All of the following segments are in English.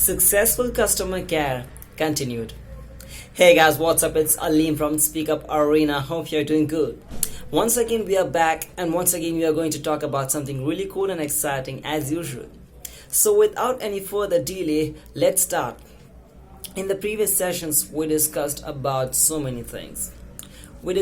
Successful customer care continued. Hey guys, what's up? It's Alim from SpeakUp Arena. Hope you're doing good. Once again, we are back, and once again, we are going to talk about something really cool and exciting as usual. So, without any further delay, let's start. In the previous sessions, we discussed about so many things. A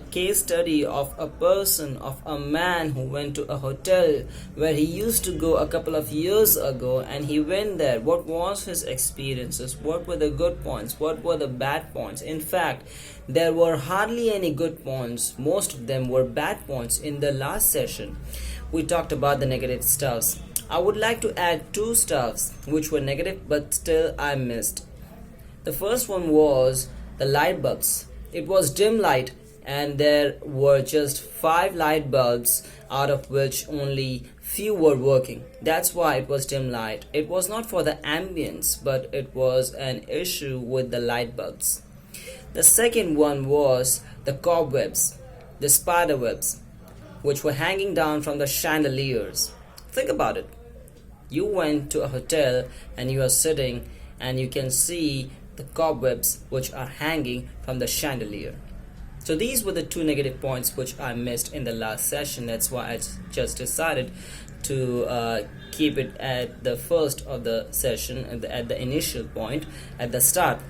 case study of a person, of a man who went to a hotel where he used to go a couple of years ago, and he went there. What was his experiences? What were the good points? What were the bad points? In fact, there were hardly any good points. Most of them were bad points. In the last session, we talked about the negative stuffs. I would like to add two stuffs which were negative but still I missed. The first one was the light bulbs. It was dim light, and there were just 5 light bulbs, out of which only few were working. That's why it was dim light. It was not for the ambience, but it was an issue with the light bulbs. The second one was the cobwebs, the spider webs, which were hanging down from the chandeliers. Think about it. You went to a hotel and you are sitting and you can see the cobwebs which are hanging from the chandelier. So these were the two negative points which I missed in the last session. That's why I just decided to keep it at the first of the session, at the initial point, at the start.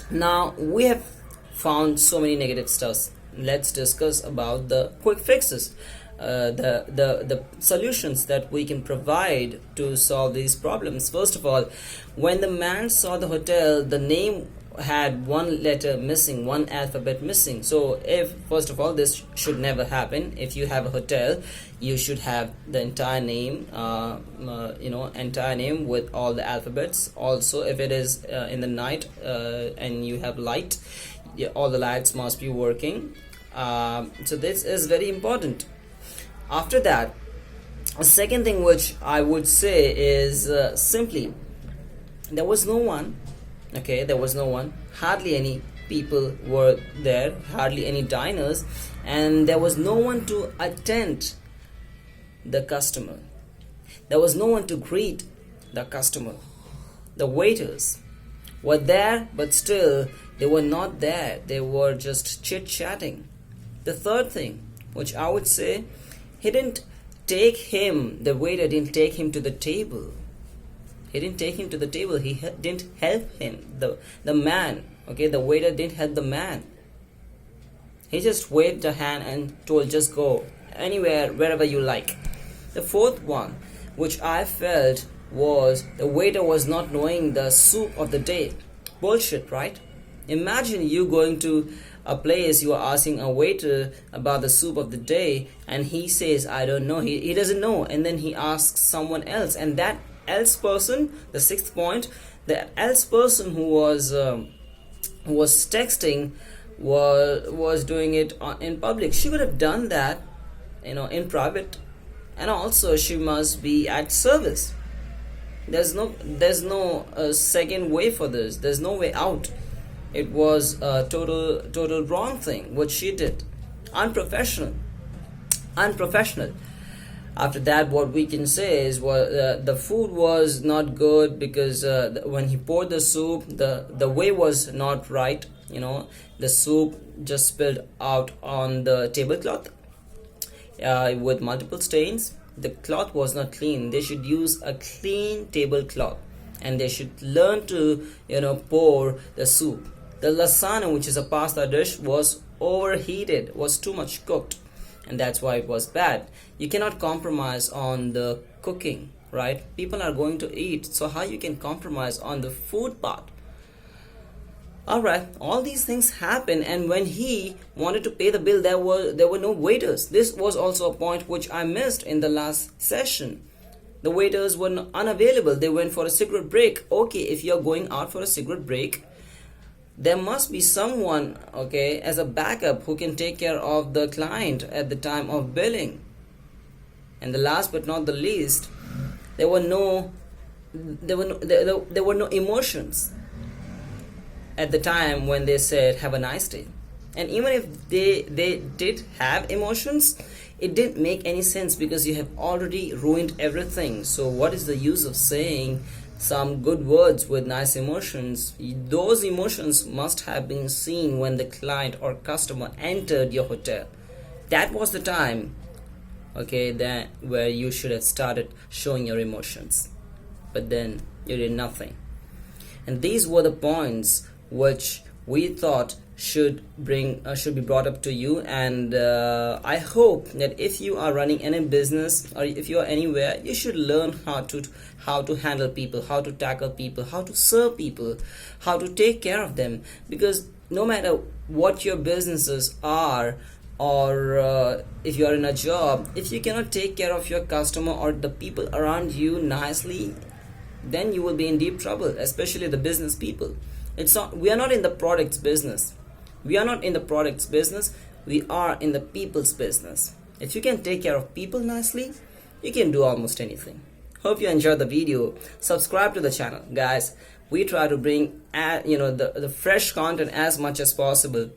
Now we have found so many negative stuffs. Let's discuss about the quick fixes. The solutions that we can provide to solve these problems. First of all, when the man saw the hotel, the name had one letter missing, one alphabet missing. So if, first of all, this should never happen. If you have a hotel, you should have the entire name, entire name with all the alphabets. Also, if it is in the night and you have light, all the lights must be working. So this is very important. After that, a second thing which I would say is simply, there was no one. There was no one. Hardly any people were there, hardly any diners, and there was no one to attend the customer. There was no one to greet the customer. The waiters were there, but still they were not there. They were just chit-chatting. The third thing, which I would say, the waiter didn't take him to the table. He didn't take him to the table. He didn't help him. The man, the waiter didn't help the man. He just waved a hand and told, just go anywhere, wherever you like. The fourth one, which I felt, was the waiter was not knowing the soup of the day. Bullshit, right? Imagine you going to a place, you are asking a waiter about the soup of the day, and he says, I don't know, he doesn't know, and then he asks someone else, and that else person, the sixth point, the else person who was texting was doing it in public. She would have done that in private, and also she must be at service. There's no second way for this. There's no way out. It was a total wrong thing what she did. Unprofessional. After that, what we can say is the food was not good because when he poured the soup, the way was not right. The soup just spilled out on the tablecloth with multiple stains. The cloth was not clean. They should use a clean tablecloth, and they should learn to pour the soup. The lasagna, which is a pasta dish, was overheated, was too much cooked, and that's why it was bad. You cannot compromise on the cooking, right? People are going to eat, so how you can compromise on the food part? Alright, all these things happen, and when he wanted to pay the bill, there were no waiters. This was also a point which I missed in the last session. The waiters were unavailable. They went for a cigarette break. Okay, if you're going out for a cigarette break, there must be someone, as a backup who can take care of the client at the time of billing. And the last but not the least, there were no emotions at the time when they said have a nice day. And even if they did have emotions, it didn't make any sense because you have already ruined everything. So what is the use of saying some good words with nice emotions? Those emotions must have been seen when the client or customer entered your hotel. That was the time, okay, that where you should have started showing your emotions, but then you did nothing. And these were the points which we thought should be brought up to you. And I hope that if you are running any business or if you are anywhere, you should learn how to handle people, how to tackle people, how to serve people, how to take care of them. Because no matter what your businesses are, or if you are in a job, if you cannot take care of your customer or the people around you nicely, then you will be in deep trouble, especially the business people. We are not in the products business. We are not in the products business. We are in the people's business. If you can take care of people nicely, you can do almost anything. Hope you enjoyed the video. Subscribe to the channel, guys. We try to bring the fresh content as much as possible.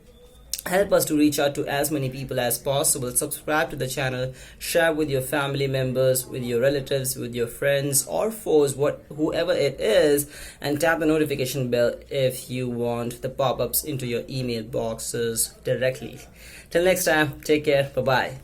Help us to reach out to as many people as possible. Subscribe to the channel, share with your family members, with your relatives, with your friends or foes, whoever it is, and tap the notification bell if you want the pop-ups into your email boxes directly. Till next time, take care. Bye-bye.